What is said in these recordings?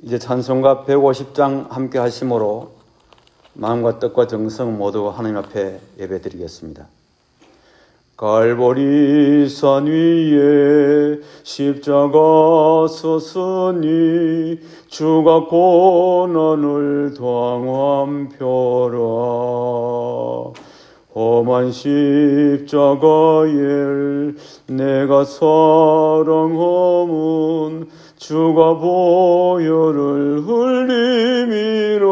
이제 찬송가 150장 함께 하심으로 마음과 뜻과 정성 모두 하나님 앞에 예배드리겠습니다. 갈보리 산 위에 십자가 섰으니 주가 고난을 당한 표라. 험한 십자가에 내가 사랑함은 주가 보혈을 흘림이라.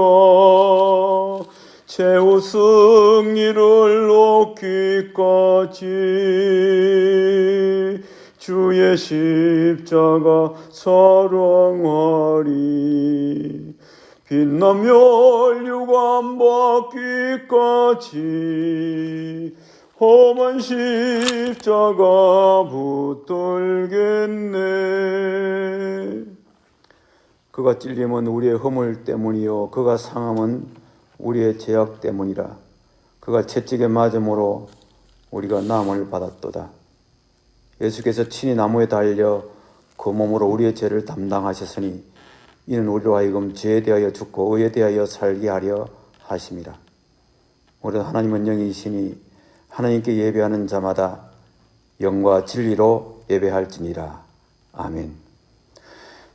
최후 승리를 얻기까지 주의 십자가 사랑하리. 빛나며 멸류관 받기까지 험한 십자가 붙들겠네. 그가 찔림은 우리의 허물 때문이요 그가 상함은 우리의 죄악 때문이라. 그가 채찍에 맞음으로 우리가 나음을 받았도다. 예수께서 친히 나무에 달려 그 몸으로 우리의 죄를 담당하셨으니 이는 우리로 하여금 죄에 대하여 죽고 의에 대하여 살게 하려 하심이라. 우리 하나님은 영이시니 하나님께 예배하는 자마다 영과 진리로 예배할지니라. 아멘.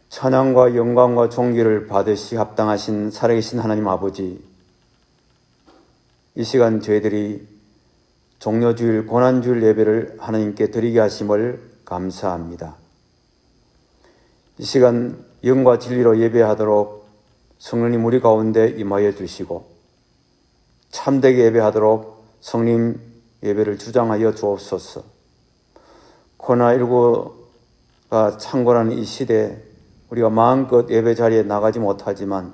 찬양과 영광과 존귀를 받으시 합당하신 살아계신 하나님 아버지, 이 시간 저희들이 종려주일 고난주일 예배를 하나님께 드리게 하심을 감사합니다. 이 시간 영과 진리로 예배하도록 성령님 우리 가운데 임하여 주시고 참되게 예배하도록 성령 예배를 주장하여 주옵소서. 코로나19가 창궐하는 이 시대에 우리가 마음껏 예배 자리에 나가지 못하지만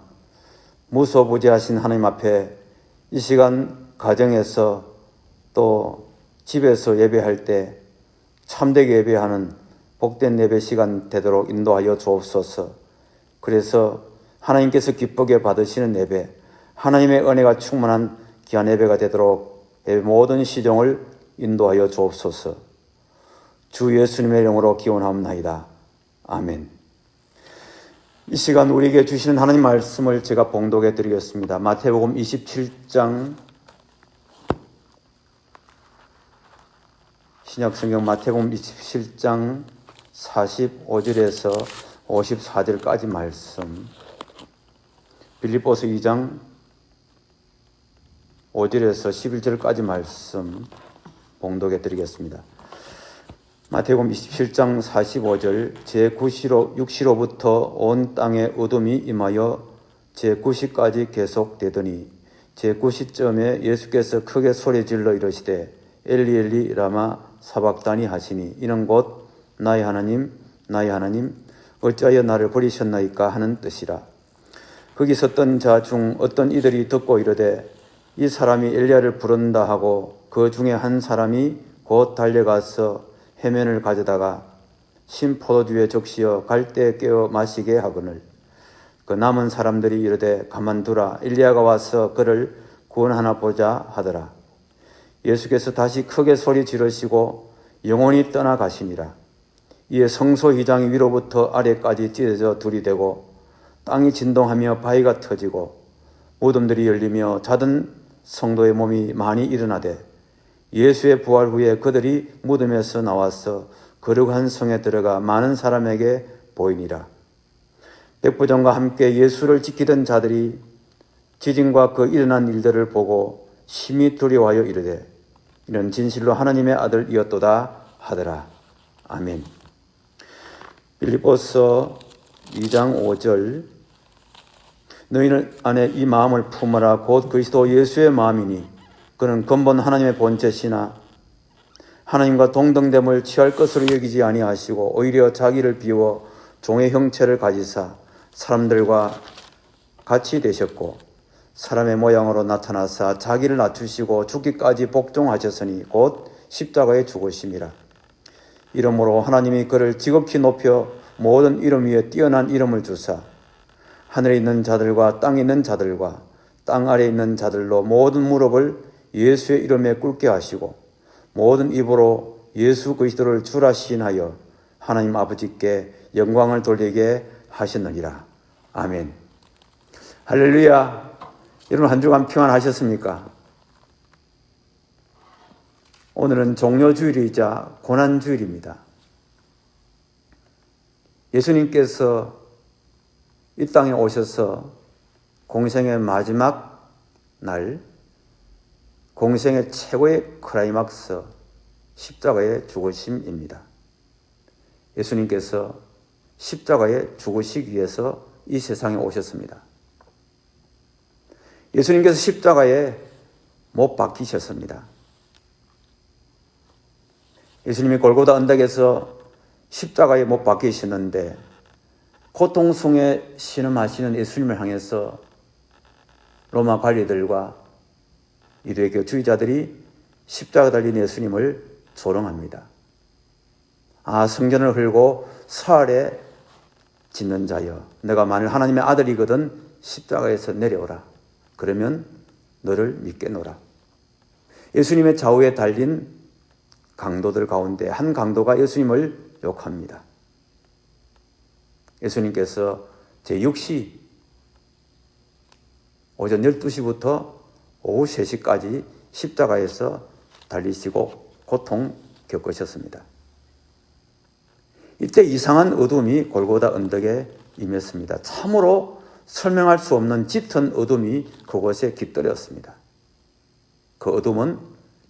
무소부재하신 하나님 앞에 이 시간 가정에서 또 집에서 예배할 때 참되게 예배하는 복된 예배 시간 되도록 인도하여 주옵소서. 그래서 하나님께서 기쁘게 받으시는 예배, 하나님의 은혜가 충만한 귀한 예배가 되도록 예배 모든 시종을 인도하여 주옵소서. 주 예수님의 이름으로 기원하옵나이다. 아멘. 이 시간 우리에게 주시는 하나님 말씀을 제가 봉독해 드리겠습니다. 마태복음 27장, 신약성경 마태복음 27장 45절에서 54절까지 말씀, 빌립보서 2장 5절에서 11절까지 말씀 봉독해 드리겠습니다. 마태복음 27장 45절, 제9시로부터 온 땅에 어둠이 임하여 제9시까지 계속되더니 제9시쯤에 예수께서 크게 소리질러 이르시되 엘리 엘리 라마 사박다니 하시니 이는 곧 나의 하나님 나의 하나님 어찌하여 나를 버리셨나이까 하는 뜻이라. 거기 섰던 자 중 어떤 이들이 듣고 이르되 이 사람이 엘리야를 부른다 하고 그 중에 한 사람이 곧 달려가서 해면을 가져다가 신 포도주에 적시어 갈대에 깨어 마시게 하거늘 그 남은 사람들이 이르되 가만두라 엘리야가 와서 그를 구원하나 보자 하더라. 예수께서 다시 크게 소리 지르시고 영원히 떠나가시니라. 이에 성소 휘장이 위로부터 아래까지 찢어져 둘이 되고 땅이 진동하며 바위가 터지고 무덤들이 열리며 자던 성도의 몸이 많이 일어나되 예수의 부활 후에 그들이 무덤에서 나와서 거룩한 성에 들어가 많은 사람에게 보이니라. 백부장과 함께 예수를 지키던 자들이 지진과 그 일어난 일들을 보고 심히 두려워하여 이르되 이는 진실로 하나님의 아들이었도다 하더라. 아멘. 빌립보서 2장 5절, 너희는 안에 이 마음을 품어라. 곧 그리스도 예수의 마음이니 그는 근본 하나님의 본체시나 하나님과 동등됨을 취할 것으로 여기지 아니하시고 오히려 자기를 비워 종의 형체를 가지사 사람들과 같이 되셨고 사람의 모양으로 나타나사 자기를 낮추시고 죽기까지 복종하셨으니 곧 십자가에 죽으심이라. 이러므로 하나님이 그를 지극히 높여 모든 이름 위에 뛰어난 이름을 주사 하늘에 있는 자들과 땅에 있는 자들과 땅 아래에 있는 자들로 모든 무릎을 예수의 이름에 꿇게 하시고 모든 입으로 예수 그리스도를 주라 시인하여 하나님 아버지께 영광을 돌리게 하셨느니라. 아멘. 할렐루야. 여러분 한 주간 평안하셨습니까? 오늘은 종료주일이자 고난주일입니다. 예수님께서 이 땅에 오셔서 공생의 마지막 날, 공생의 최고의 클라이막스, 십자가의 죽으심입니다. 예수님께서 십자가에 죽으시기 위해서 이 세상에 오셨습니다. 예수님께서 십자가에 못 박히셨습니다. 예수님이 골고다 언덕에서 십자가에 못 박히셨는데 고통 속에 신음하시는 예수님을 향해서 로마 관리들과 유대교주의자들이 십자가 달린 예수님을 조롱합니다. 아, 성전을 헐고 사흘에 짓는 자여, 내가 만일 하나님의 아들이거든 십자가에서 내려오라. 그러면 너를 믿겠노라. 예수님의 좌우에 달린 강도들 가운데 한 강도가 예수님을 욕합니다. 예수님께서 제6시 오전 12시부터 오후 3시까지 십자가에서 달리시고 고통 겪으셨습니다. 이때 이상한 어둠이 골고다 언덕에 임했습니다. 참으로 설명할 수 없는 짙은 어둠이 그곳에 깃들였습니다. 그 어둠은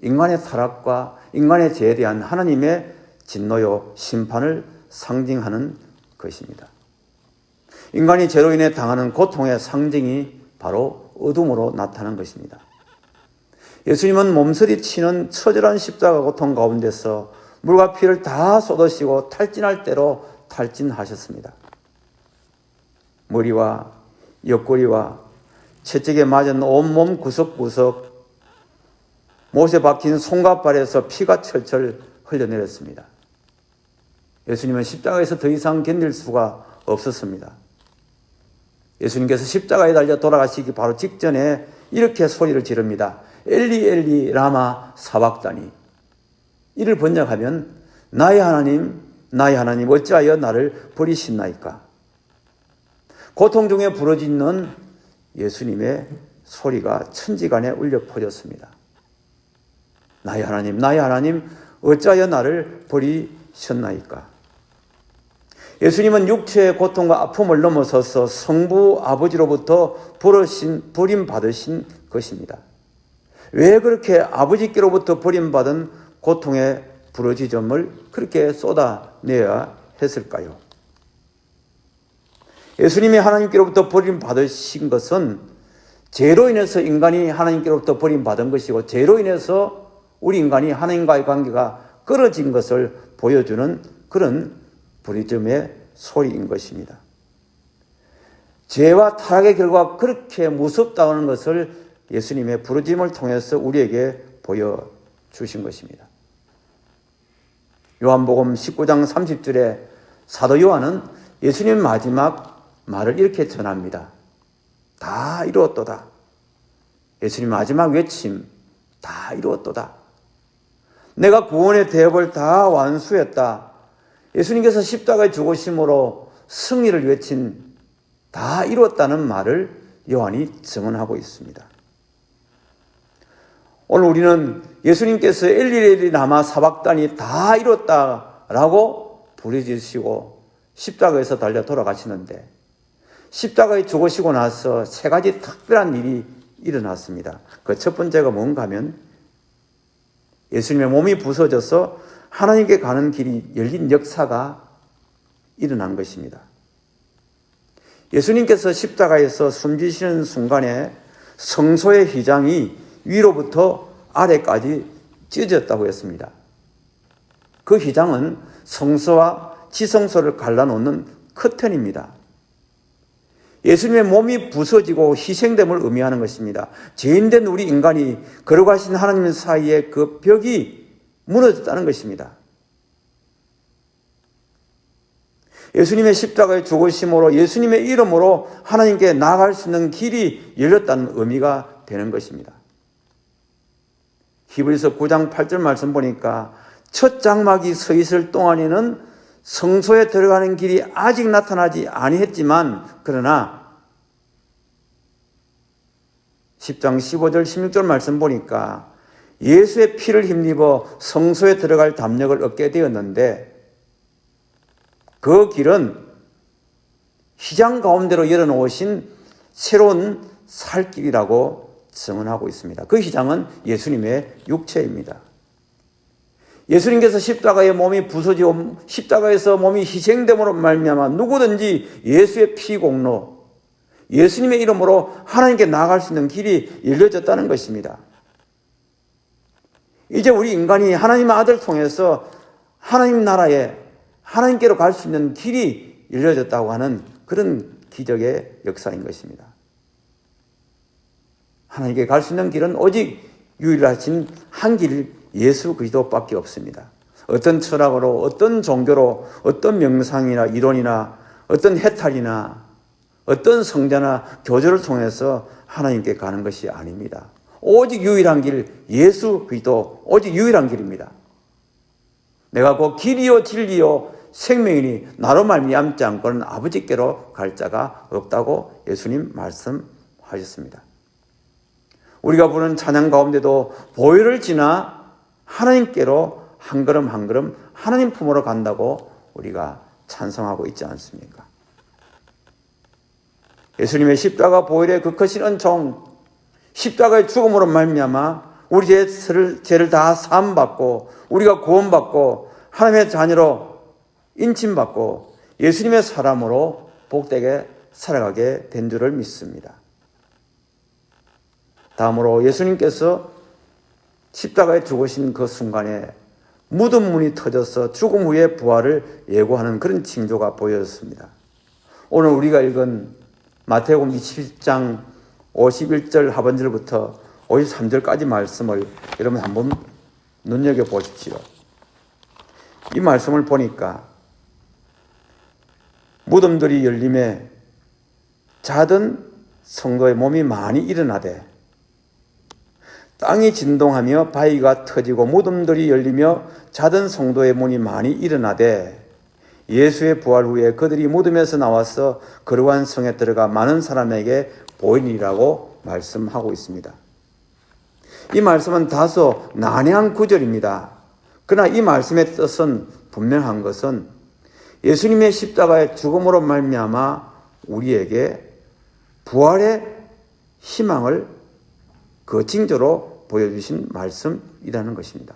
인간의 타락과 인간의 죄에 대한 하나님의 진노요 심판을 상징하는 것입니다. 인간이 죄로 인해 당하는 고통의 상징이 바로 어둠으로 나타난 것입니다. 예수님은 몸서리치는 처절한 십자가 고통 가운데서 물과 피를 다 쏟으시고 탈진할 대로 탈진하셨습니다. 머리와 옆구리와 채찍에 맞은 온몸 구석구석, 못에 박힌 손과 발에서 피가 철철 흘러내렸습니다. 예수님은 십자가에서 더 이상 견딜 수가 없었습니다. 예수님께서 십자가에 달려 돌아가시기 바로 직전에 이렇게 소리를 지릅니다. 엘리 엘리 라마 사박다니. 이를 번역하면 나의 하나님 어찌하여 나를 버리시나이까. 고통 중에 부르짖는 예수님의 소리가 천지간에 울려 퍼졌습니다. 나의 하나님 어찌하여 나를 버리셨나이까. 예수님은 육체의 고통과 아픔을 넘어서서 성부 아버지로부터 버림받으신 것입니다. 왜 그렇게 아버지께로부터 버림받은 고통의 부르짖음을 그렇게 쏟아내야 했을까요? 예수님이 하나님께로부터 버림받으신 것은 죄로 인해서 인간이 하나님께로부터 버림받은 것이고 죄로 인해서 우리 인간이 하나님과의 관계가 끊어진 것을 보여주는 그런 부르짖음의 소리인 것입니다. 죄와 타락의 결과가 그렇게 무섭다는 것을 예수님의 부르짖음을 통해서 우리에게 보여주신 것입니다. 요한복음 19장 30절에 사도 요한은 예수님 마지막 말을 이렇게 전합니다. 다 이루었도다. 예수님 마지막 외침, 다 이루었도다. 내가 구원의 대업을 다 완수했다. 예수님께서 십자가에 죽으심으로 승리를 외친 다 이루었다는 말을 요한이 증언하고 있습니다. 오늘 우리는 예수님께서 엘리 라마 사박다니 다 이뤘다라고 부르짖으시고 십자가에서 달려 돌아가시는데 십자가에 죽으시고 나서 세 가지 특별한 일이 일어났습니다. 그 첫 번째가 뭔가 하면 예수님의 몸이 부서져서 하나님께 가는 길이 열린 역사가 일어난 것입니다. 예수님께서 십자가에서 숨지시는 순간에 성소의 휘장이 위로부터 아래까지 찢어졌다고 했습니다. 그 휘장은 성소와 지성소를 갈라놓는 커튼입니다. 예수님의 몸이 부서지고 희생됨을 의미하는 것입니다. 죄인된 우리 인간이 걸어가신 하나님 사이에 그 벽이 무너졌다는 것입니다. 예수님의 십자가의 죽으심으로 예수님의 이름으로 하나님께 나아갈 수 있는 길이 열렸다는 의미가 되는 것입니다. 히브리서 9장 8절 말씀 보니까 첫 장막이 서 있을 동안에는 성소에 들어가는 길이 아직 나타나지 아니했지만 그러나 10장 15절 16절 말씀 보니까 예수의 피를 힘입어 성소에 들어갈 담력을 얻게 되었는데 그 길은 휘장 가운데로 열어놓으신 새로운 살길이라고 증언하고 있습니다. 그 휘장은 예수님의 육체입니다. 예수님께서 십자가의 몸이 부서지고 십자가에서 몸이 희생됨으로 말미암아 누구든지 예수의 피 공로, 예수님의 이름으로 하나님께 나아갈 수 있는 길이 열려졌다는 것입니다. 이제 우리 인간이 하나님의 아들을 통해서 하나님 나라에 하나님께로 갈 수 있는 길이 열려졌다고 하는 그런 기적의 역사인 것입니다. 하나님께 갈 수 있는 길은 오직 유일하신 한 길, 예수 그리스도밖에 없습니다. 어떤 철학으로, 어떤 종교로, 어떤 명상이나 이론이나 어떤 해탈이나 어떤 성자나 교조를 통해서 하나님께 가는 것이 아닙니다. 오직 유일한 길, 예수 그리스도, 오직 유일한 길입니다. 내가 곧 길이요 진리요 생명이니 나로 말미암지 않고는 아버지께로 갈 자가 없다고 예수님 말씀하셨습니다. 우리가 부르는 찬양 가운데도 보혈을 지나 하나님께로 한 걸음 한 걸음 하나님 품으로 간다고 우리가 찬송하고 있지 않습니까? 예수님의 십자가 보혈의 그 크신 은총, 십자가의 죽음으로 말미암아 우리 죄를 다 사함받고 우리가 구원받고 하나님의 자녀로 인침받고 예수님의 사람으로 복되게 살아가게 된 줄을 믿습니다. 다음으로 예수님께서 십자가에 죽으신 그 순간에 무덤 문이 터져서 죽음 후에 부활을 예고하는 그런 징조가 보여졌습니다. 오늘 우리가 읽은 마태복음 27장 51절 하반절부터 53절까지 말씀을 여러분 한번 눈여겨보십시오. 이 말씀을 보니까 무덤들이 열림에 자던 성도의 몸이 많이 일어나되 땅이 진동하며 바위가 터지고 무덤들이 열리며 자던 성도의 문이 많이 일어나되 예수의 부활 후에 그들이 무덤에서 나와서 거룩한 성에 들어가 많은 사람에게 보이니라고 말씀하고 있습니다. 이 말씀은 다소 난해한 구절입니다. 그러나 이 말씀의 뜻은 분명한 것은 예수님의 십자가의 죽음으로 말미암아 우리에게 부활의 희망을 그 징조로 보여주신 말씀이라는 것입니다.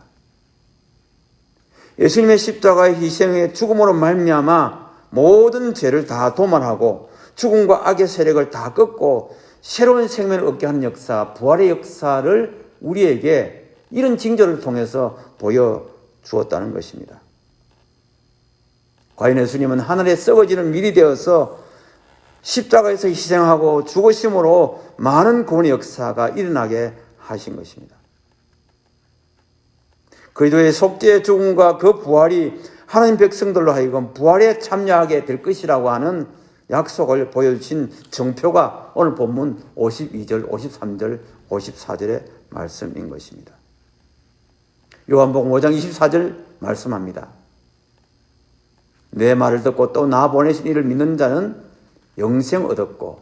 예수님의 십자가의 희생의 죽음으로 말미암아 모든 죄를 다 도말하고 죽음과 악의 세력을 다 꺾고 새로운 생명을 얻게 하는 역사, 부활의 역사를 우리에게 이런 징조를 통해서 보여주었다는 것입니다. 과연 예수님은 하늘에 썩어지는 밀이 되어서 십자가에서 희생하고 죽으심으로 많은 구원의 역사가 일어나게 하신 것입니다. 그리스도의 속죄의 죽음과 그 부활이 하나님 백성들로 하여금 부활에 참여하게 될 것이라고 하는 약속을 보여주신 정표가 오늘 본문 52절, 53절, 54절의 말씀인 것입니다. 요한복음 5장 24절 말씀합니다. 내 말을 듣고 또 나 보내신 이를 믿는 자는 영생 얻었고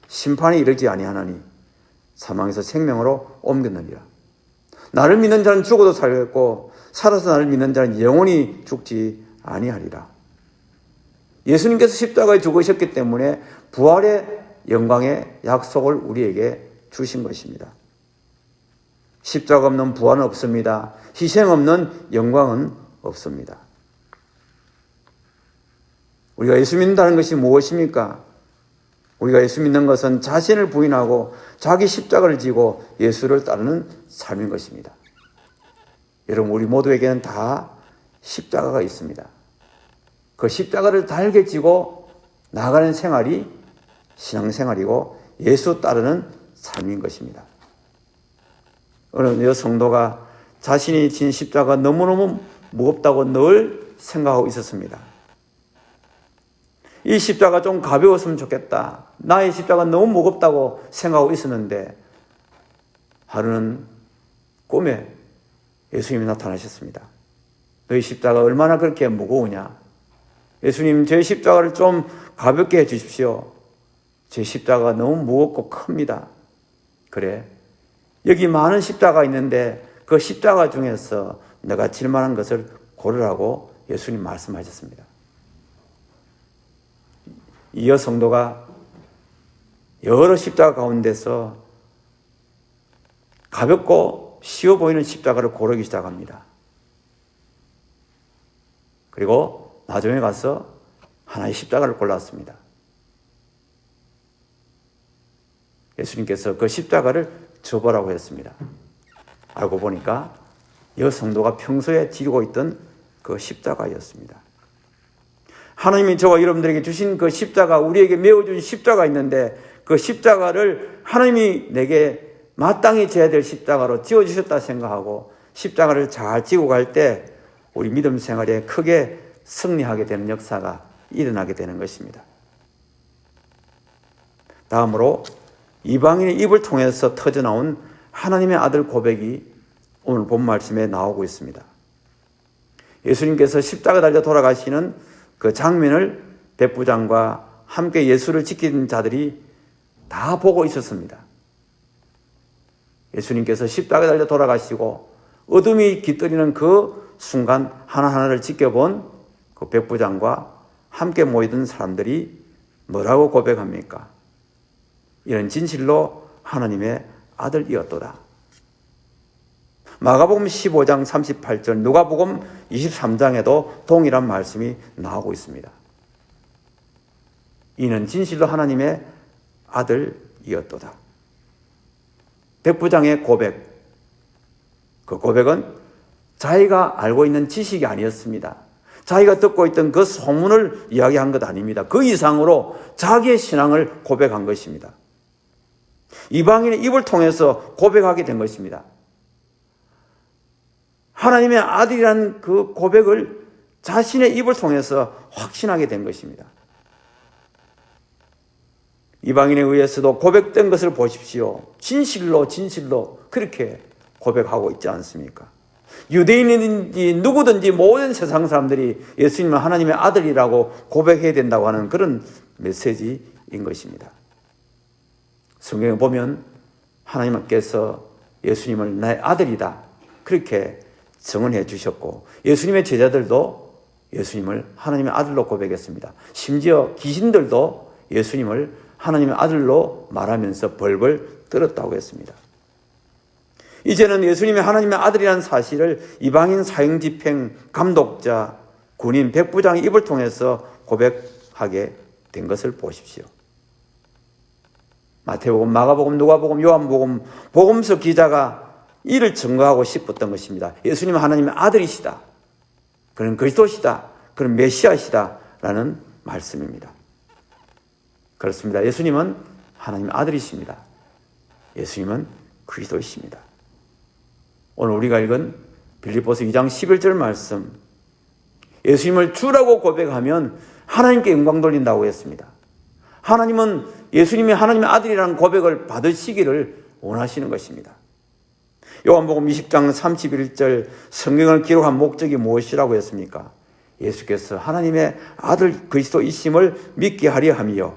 심판에 이르지 아니하나니 사망에서 생명으로 옮겼느니라. 나를 믿는 자는 죽어도 살겠고 살아서 나를 믿는 자는 영원히 죽지 아니하리라. 예수님께서 십자가에 죽으셨기 때문에 부활의 영광의 약속을 우리에게 주신 것입니다. 십자가 없는 부활은 없습니다. 희생 없는 영광은 없습니다. 우리가 예수 믿는다는 것이 무엇입니까? 우리가 예수 믿는 것은 자신을 부인하고 자기 십자가를 지고 예수를 따르는 삶인 것입니다. 여러분, 우리 모두에게는 다 십자가가 있습니다. 그 십자가를 달게 지고 나아가는 생활이 신앙생활이고 예수 따르는 삶인 것입니다. 어느 성도가 자신이 진 십자가가 너무너무 무겁다고 늘 생각하고 있었습니다. 이 십자가 좀 가벼웠으면 좋겠다. 나의 십자가 너무 무겁다고 생각하고 있었는데 하루는 꿈에 예수님이 나타나셨습니다. 너희 십자가 얼마나 그렇게 무거우냐? 예수님, 제 십자가를 좀 가볍게 해 주십시오. 제 십자가가 너무 무겁고 큽니다. 그래, 여기 많은 십자가 있는데 그 십자가 중에서 내가 질 만한 것을 고르라고 예수님 말씀하셨습니다. 이어 성도가 여러 십자가 가운데서 가볍고 쉬워 보이는 십자가를 고르기 시작합니다. 그리고 나중에 가서 하나의 십자가를 골랐습니다. 예수님께서 그 십자가를 접으라고 했습니다. 알고 보니까 이 성도가 평소에 지고 있던 그 십자가였습니다. 하나님이 저와 여러분들에게 주신 그 십자가, 우리에게 메어준 십자가 있는데 그 십자가를 하나님이 내게 마땅히 져야 될 십자가로 지어주셨다 생각하고 십자가를 잘 지고 갈 때 우리 믿음 생활에 크게 승리하게 되는 역사가 일어나게 되는 것입니다. 다음으로 이방인의 입을 통해서 터져나온 하나님의 아들 고백이 오늘 본 말씀에 나오고 있습니다. 예수님께서 십자가 달려 돌아가시는 그 장면을 백부장과 함께 예수를 지키는 자들이 다 보고 있었습니다. 예수님께서 십자가 달려 돌아가시고 어둠이 깃들이는 그 순간 하나하나를 지켜본 그 백부장과 함께 모이던 사람들이 뭐라고 고백합니까? 이는 진실로 하나님의 아들이었도다. 마가복음 15장 38절, 누가복음 23장에도 동일한 말씀이 나오고 있습니다. 이는 진실로 하나님의 아들이었도다. 백부장의 고백, 그 고백은 자기가 알고 있는 지식이 아니었습니다. 자기가 듣고 있던 그 소문을 이야기한 것 아닙니다. 그 이상으로 자기의 신앙을 고백한 것입니다. 이방인의 입을 통해서 고백하게 된 것입니다. 하나님의 아들이라는 그 고백을 자신의 입을 통해서 확신하게 된 것입니다. 이방인에 의해서도 고백된 것을 보십시오. 진실로 그렇게 고백하고 있지 않습니까? 유대인이든지 누구든지 모든 세상 사람들이 예수님은 하나님의 아들이라고 고백해야 된다고 하는 그런 메시지인 것입니다. 성경에 보면 하나님께서 예수님을 나의 아들이다 그렇게 증언해 주셨고, 예수님의 제자들도 예수님을 하나님의 아들로 고백했습니다. 심지어 귀신들도 예수님을 하나님의 아들로 말하면서 벌벌 떨었다고 했습니다. 이제는 예수님이 하나님의 아들이라는 사실을 이방인 사형집행 감독자, 군인, 백부장의 입을 통해서 고백하게 된 것을 보십시오. 마태복음, 마가복음, 누가복음, 요한복음, 복음서 기자가 이를 증거하고 싶었던 것입니다. 예수님은 하나님의 아들이시다. 그는 그리스도시다. 그는 메시아시다. 라는 말씀입니다. 그렇습니다. 예수님은 하나님의 아들이십니다. 예수님은 그리스도이십니다. 오늘 우리가 읽은 빌립보서 2장 11절 말씀, 예수님을 주라고 고백하면 하나님께 영광 돌린다고 했습니다. 하나님은 예수님이 하나님의 아들이라는 고백을 받으시기를 원하시는 것입니다. 요한복음 20장 31절 성경을 기록한 목적이 무엇이라고 했습니까? 예수께서 하나님의 아들 그리스도이심을 믿게 하려 함이요,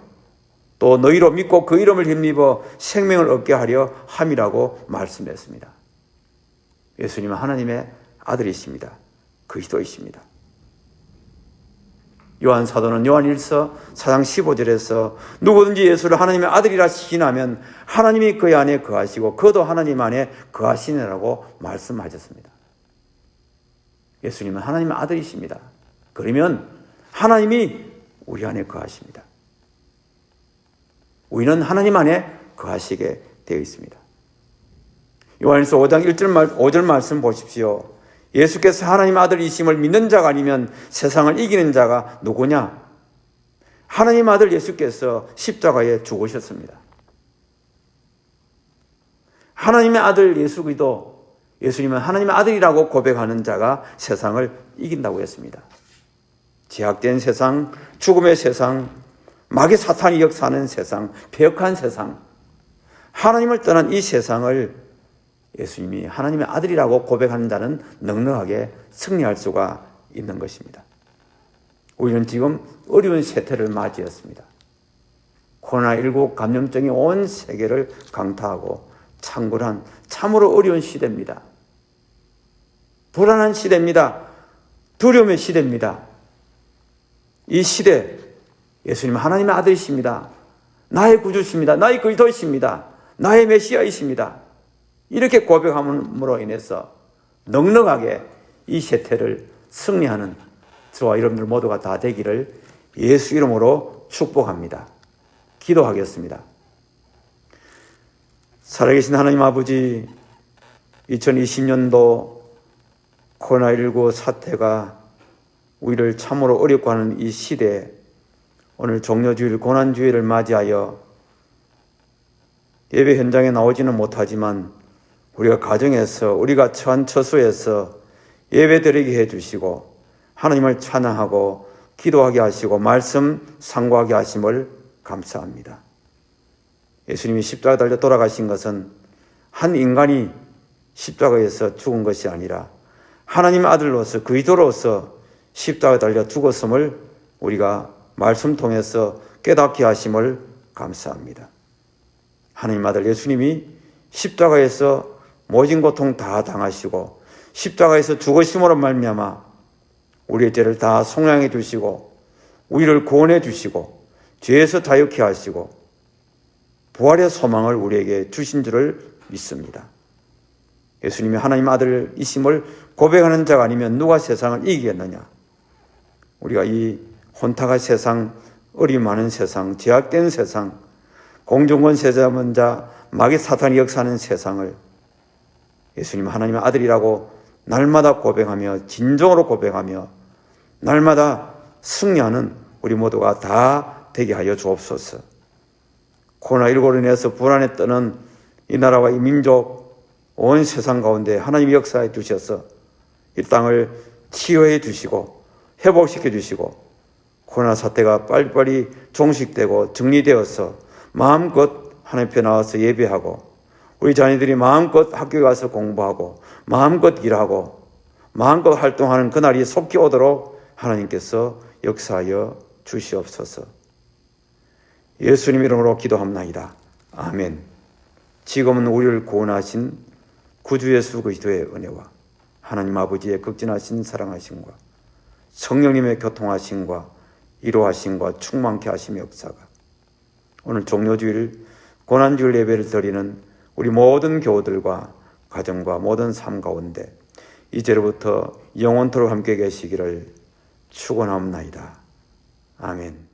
또 너희로 믿고 그 이름을 힘입어 생명을 얻게 하려 함이라고 말씀했습니다. 예수님은 하나님의 아들이십니다. 그리스도이십니다. 요한 사도는 요한 1서 4장 15절에서 누구든지 예수를 하나님의 아들이라 시인하면 하나님이 그의 안에 거하시고 그도 하나님 안에 거하시느라고 말씀하셨습니다. 예수님은 하나님의 아들이십니다. 그러면 하나님이 우리 안에 거하십니다. 우리는 하나님 안에 거하시게 되어 있습니다. 요한일서 5장 5절 말씀 보십시오. 예수께서 하나님 아들이심을 믿는 자가 아니면 세상을 이기는 자가 누구냐? 하나님 아들 예수께서 십자가에 죽으셨습니다. 하나님의 아들 예수 그리스도, 예수님은 하나님의 아들이라고 고백하는 자가 세상을 이긴다고 했습니다. 제약된 세상, 죽음의 세상, 마귀 사탄이 역사하는 세상, 배역한 세상, 하나님을 떠난 이 세상을 예수님이 하나님의 아들이라고 고백하는 자는 넉넉하게 승리할 수가 있는 것입니다. 우리는 지금 어려운 세태를 맞이했습니다. 코로나19 감염증이 온 세계를 강타하고 창궐한 참으로 어려운 시대입니다. 불안한 시대입니다. 두려움의 시대입니다. 이 시대, 예수님 하나님의 아들이십니다. 나의 구주십니다. 나의 그리스도이십니다. 나의 메시아이십니다. 이렇게 고백함으로 인해서 넉넉하게 이 세태를 승리하는 저와 여러분들 모두가 다 되기를 예수 이름으로 축복합니다. 기도하겠습니다. 살아계신 하나님 아버지, 2020년도 코로나19 사태가 우리를 참으로 어렵고 하는 이 시대에 오늘 종료주일, 고난주일을 맞이하여 예배 현장에 나오지는 못하지만 우리가 가정에서, 우리가 처한 처소에서 예배 드리게 해주시고 하나님을 찬양하고 기도하게 하시고 말씀 상고하게 하심을 감사합니다. 예수님이 십자가에 달려 돌아가신 것은 한 인간이 십자가에서 죽은 것이 아니라 하나님의 아들로서 그리스도로서 십자가에 달려 죽었음을 우리가 말씀 통해서 깨닫게 하심을 감사합니다. 하나님 아들 예수님이 십자가에서 모진 고통 다 당하시고 십자가에서 죽으심으로 말미암아 우리의 죄를 다 속량해 주시고 우리를 구원해 주시고 죄에서 자유케 하시고 부활의 소망을 우리에게 주신 줄을 믿습니다. 예수님이 하나님 아들이심을 고백하는 자가 아니면 누가 세상을 이기겠느냐? 우리가 이 혼탁한 세상, 어림 많은 세상, 제약된 세상, 공중권 세자문자, 마귀 사탄이 역사하는 세상을 예수님 하나님의 아들이라고 날마다 고백하며 진정으로 고백하며 날마다 승리하는 우리 모두가 다 되게 하여 주옵소서. 코로나19로 인해서 불안에 떠는 이 나라와 이 민족, 온 세상 가운데 하나님이 역사해 주셔서 이 땅을 치유해 주시고 회복시켜 주시고 코로나 사태가 빨리빨리 종식되고 정리되어서 마음껏 하나님 앞에 나와서 예배하고 우리 자녀들이 마음껏 학교에 가서 공부하고 마음껏 일하고 마음껏 활동하는 그날이 속히 오도록 하나님께서 역사하여 주시옵소서. 예수님 이름으로 기도합나이다. 아멘. 지금은 우리를 구원하신 구주 예수 그리스도의 은혜와 하나님 아버지의 극진하신 사랑하심과 성령님의 교통하심과 이루하심과 충만케 하심의 역사가 오늘 종료주일 고난주일 예배를 드리는 우리 모든 교우들과 가정과 모든 삶 가운데 이제로부터 영원토록 함께 계시기를 축원합니다. 아멘.